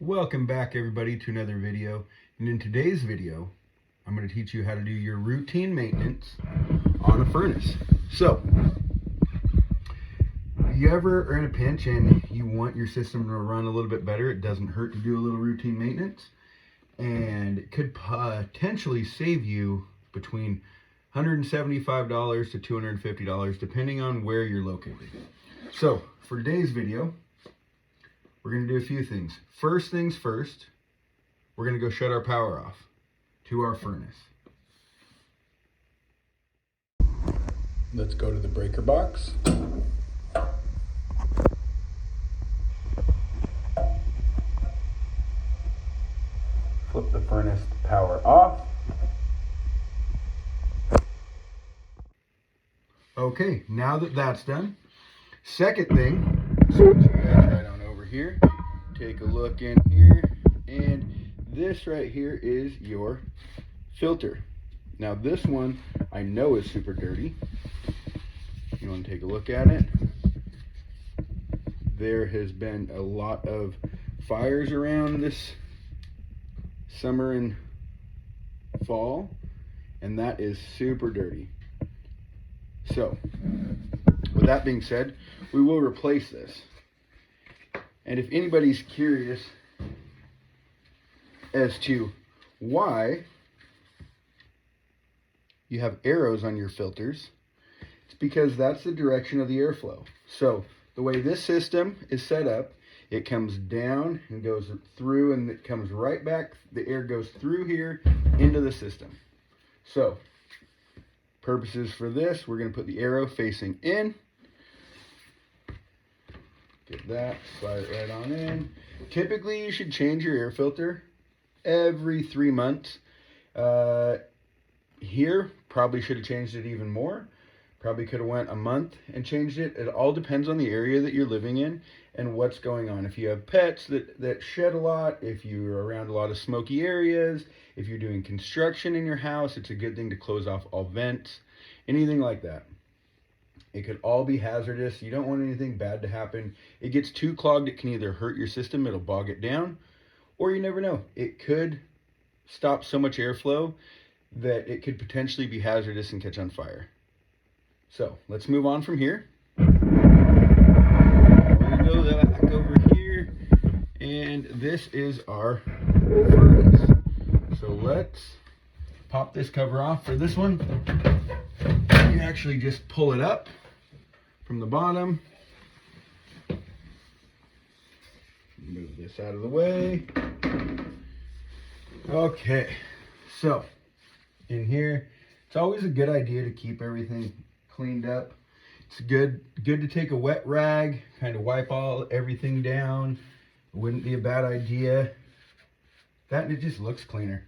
Welcome back everybody to another video, and in today's video I'm going to teach you how to do your routine maintenance on a furnace. So if you ever are in a pinch and you want your system to run a little bit better, it doesn't hurt to do a little routine maintenance, and it could potentially save you between $175 to $250 depending on where you're located. So for today's video we're going to do a few things. First things first, we're going to go shut our power off to our furnace. Let's go to the breaker box. Flip the furnace power off. Okay, now that that's done, second thing, switch you guys right on over here. Take a look in here, and this right here is your filter. Now this one I know is super dirty. You want to take a look at it. There has been a lot of fires around this summer and fall, and that is super dirty. So with that being said, we will replace this. And if anybody's curious as to why you have arrows on your filters, it's because that's the direction of the airflow. So the way this system is set up, it comes down and goes through, and it comes right back. The air goes through here into the system. So purposes for this, we're going to put the arrow facing in. Get that, slide it right on in. Typically you should change your air filter every 3 months. Here probably should have changed it even more. Probably could have went a month and changed it. It all depends on the area that you're living in and what's going on. If you have pets that shed a lot, if you're around a lot of smoky areas, if you're doing construction in your house, it's a good thing to close off all vents, anything like that. It could all be hazardous. You don't want anything bad to happen. It gets too clogged, it can either hurt your system, it'll bog it down, or you never know. It could stop so much airflow that it could potentially be hazardous and catch on fire. So let's move on from here. We'll go back over here, and this is our furnace. So let's pop this cover off. For this one, you actually just pull it up from the bottom. Move this out of the way. Okay, so in here, it's always a good idea to keep everything cleaned up. It's good to take a wet rag, kind of wipe everything down. It wouldn't be a bad idea. That, and it just looks cleaner.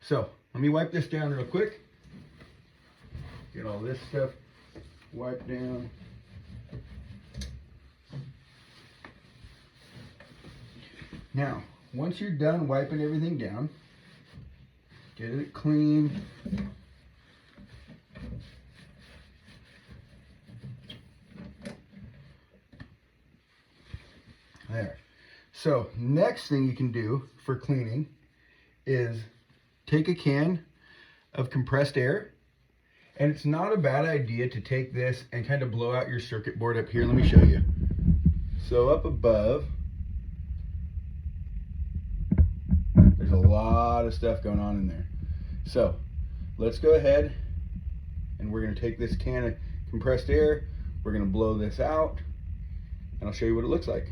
So let me wipe this down real quick. Get all this stuff wiped down. Now, once you're done wiping everything down, get it clean. There. So next thing you can do for cleaning is take a can of compressed air. And it's not a bad idea to take this and kind of blow out your circuit board up here. Let me show you. So up above, there's a lot of stuff going on in there. So let's go ahead and we're going to take this can of compressed air. We're going to blow this out, and I'll show you what it looks like.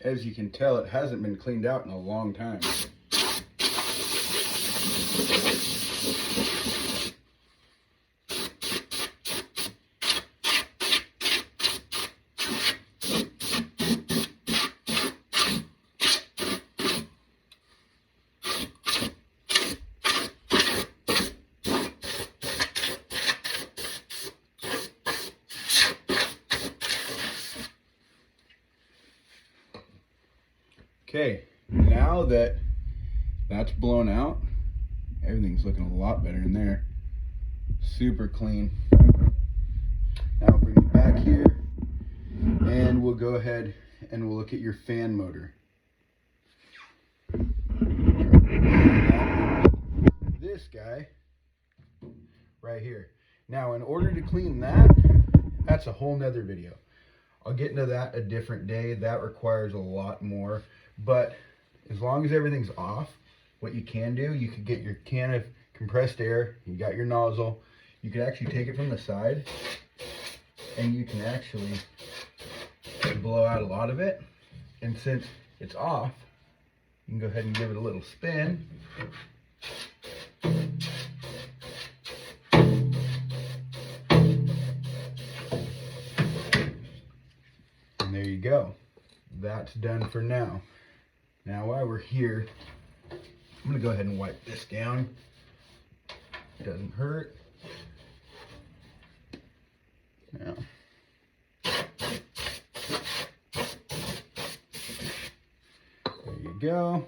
As you can tell, it hasn't been cleaned out in a long time. Okay, now that That's blown out. Everything's looking a lot better in there. Super clean. Now I'll bring it back here and we'll go ahead and we'll look at your fan motor. This guy right here. Now in order to clean that, that's a whole nother video. I'll get into that a different day. That requires a lot more, but as long as everything's off, what you can do, you could get your can of compressed air, you got your nozzle, you could actually take it from the side and you can actually blow out a lot of it. And since it's off, you can go ahead and give it a little spin. And there you go. That's done for now. Now while we're here, I'm gonna go ahead and wipe this down. It doesn't hurt. Now, there you go.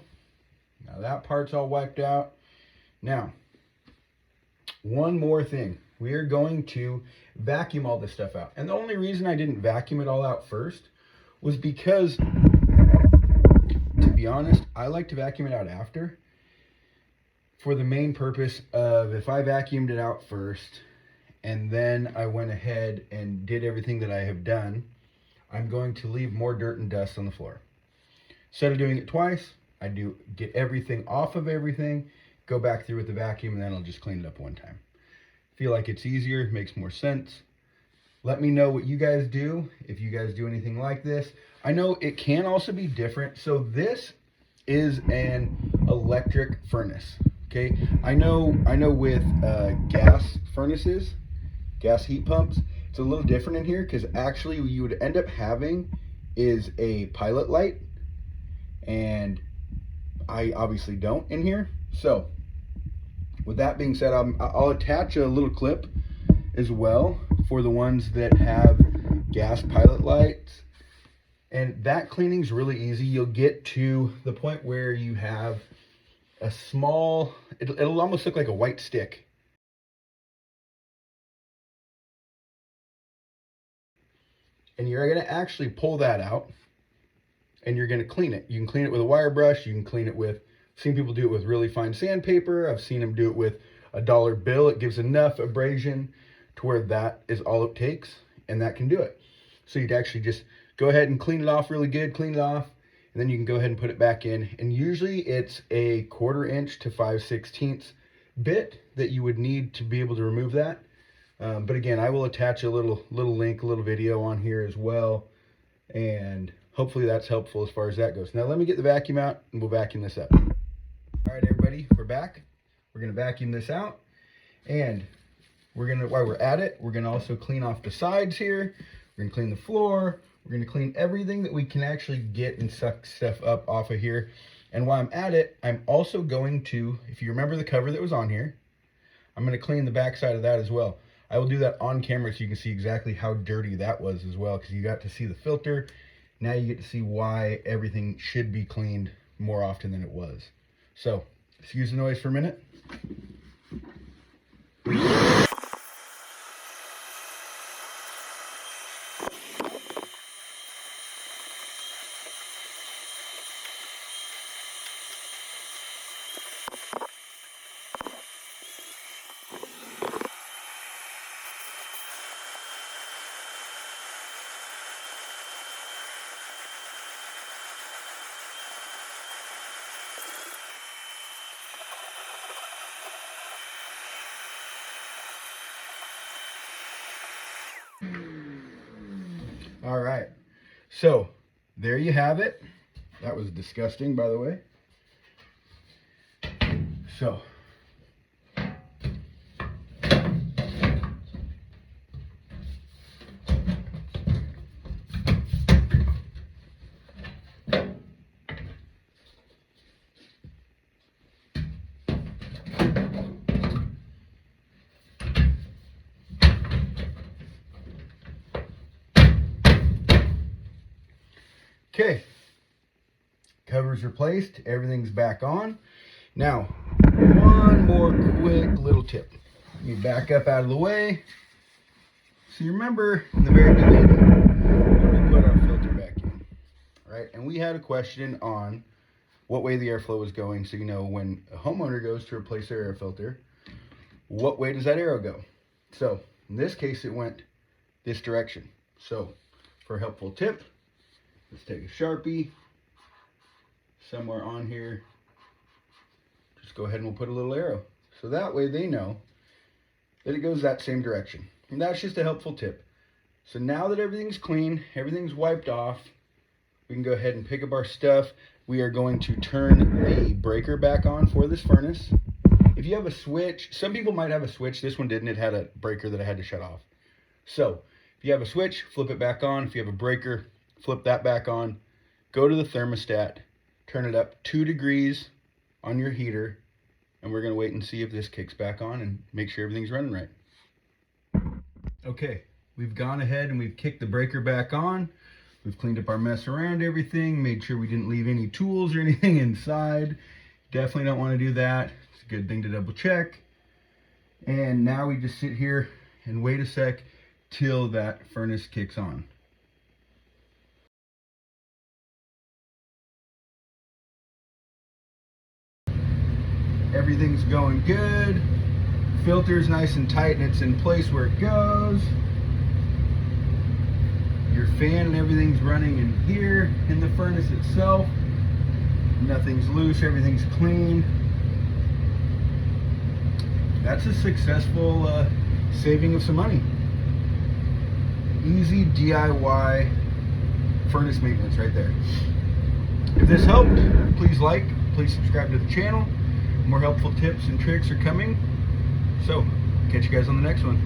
Now that part's all wiped out. Now, one more thing. We are going to vacuum all this stuff out. And the only reason I didn't vacuum it all out first was because, to be honest, I like to vacuum it out after, for the main purpose of, if I vacuumed it out first and then I went ahead and did everything that I have done, I'm going to leave more dirt and dust on the floor. Instead of doing it twice, I do get everything off of everything, go back through with the vacuum, and then I'll just clean it up one time. Feel like it's easier, makes more sense. Let me know what you guys do, if you guys do anything like this. I know it can also be different. So this is an electric furnace, okay? I know with gas furnaces, gas heat pumps, it's a little different in here, because actually what you would end up having is a pilot light, and I obviously don't in here. So with that being said, I'll attach a little clip as well for the ones that have gas pilot lights. And that cleaning's really easy. You'll get to the point where you have a small, it'll almost look like a white stick. And you're gonna actually pull that out and you're gonna clean it. You can clean it with a wire brush, you can clean it with, I've seen people do it with really fine sandpaper. I've seen them do it with a $1 bill. It gives enough abrasion to where that is all it takes, and that can do it. So you'd actually just go ahead and clean it off really good, clean it off, and then you can go ahead and put it back in. And usually it's a 1/4 inch to 5/16 bit that you would need to be able to remove that. But again, I will attach a little link, a little video on here as well, and hopefully that's helpful as far as that goes. Now let me get the vacuum out and we'll vacuum this up. All right, everybody, we're back. We're gonna vacuum this out, and we're gonna, while we're at it, we're gonna also clean off the sides here. We're gonna clean the floor. We're gonna clean everything that we can actually get and suck stuff up off of here. And while I'm at it, I'm also going to, if you remember the cover that was on here, I'm gonna clean the back side of that as well. I will do that on camera so you can see exactly how dirty that was as well, because you got to see the filter. Now you get to see why everything should be cleaned more often than it was. So, excuse the noise for a minute. All right, so there you have it. That was disgusting, by the way. So okay, cover's replaced, everything's back on. Now, one more quick little tip. Let me back up out of the way. So you remember in the very beginning, when we put our filter back in, right? And we had a question on what way the airflow was going. So you know when a homeowner goes to replace their air filter, what way does that arrow go? So in this case, it went this direction. So for a helpful tip, let's take a Sharpie somewhere on here. Just go ahead and we'll put a little arrow. So that way they know that it goes that same direction. And that's just a helpful tip. So now that everything's clean, everything's wiped off, we can go ahead and pick up our stuff. We are going to turn the breaker back on for this furnace. If you have a switch, some people might have a switch. This one didn't. It had a breaker that I had to shut off. So if you have a switch, flip it back on. If you have a breaker, flip that back on. Go to the thermostat, turn it up 2 degrees on your heater, and we're going to wait and see if this kicks back on and make sure everything's running right. Okay, we've gone ahead and we've kicked the breaker back on. We've cleaned up our mess around everything, made sure we didn't leave any tools or anything inside. Definitely don't want to do that. It's a good thing to double check. And now we just sit here and wait a sec till that furnace kicks on. Everything's going good. Filter's nice and tight and it's in place where it goes. Your fan and everything's running in here in the furnace itself. Nothing's loose, everything's clean. That's a successful saving of some money. Easy DIY furnace maintenance right there. If this helped, please subscribe to the channel. More helpful tips and tricks are coming. So, catch you guys on the next one.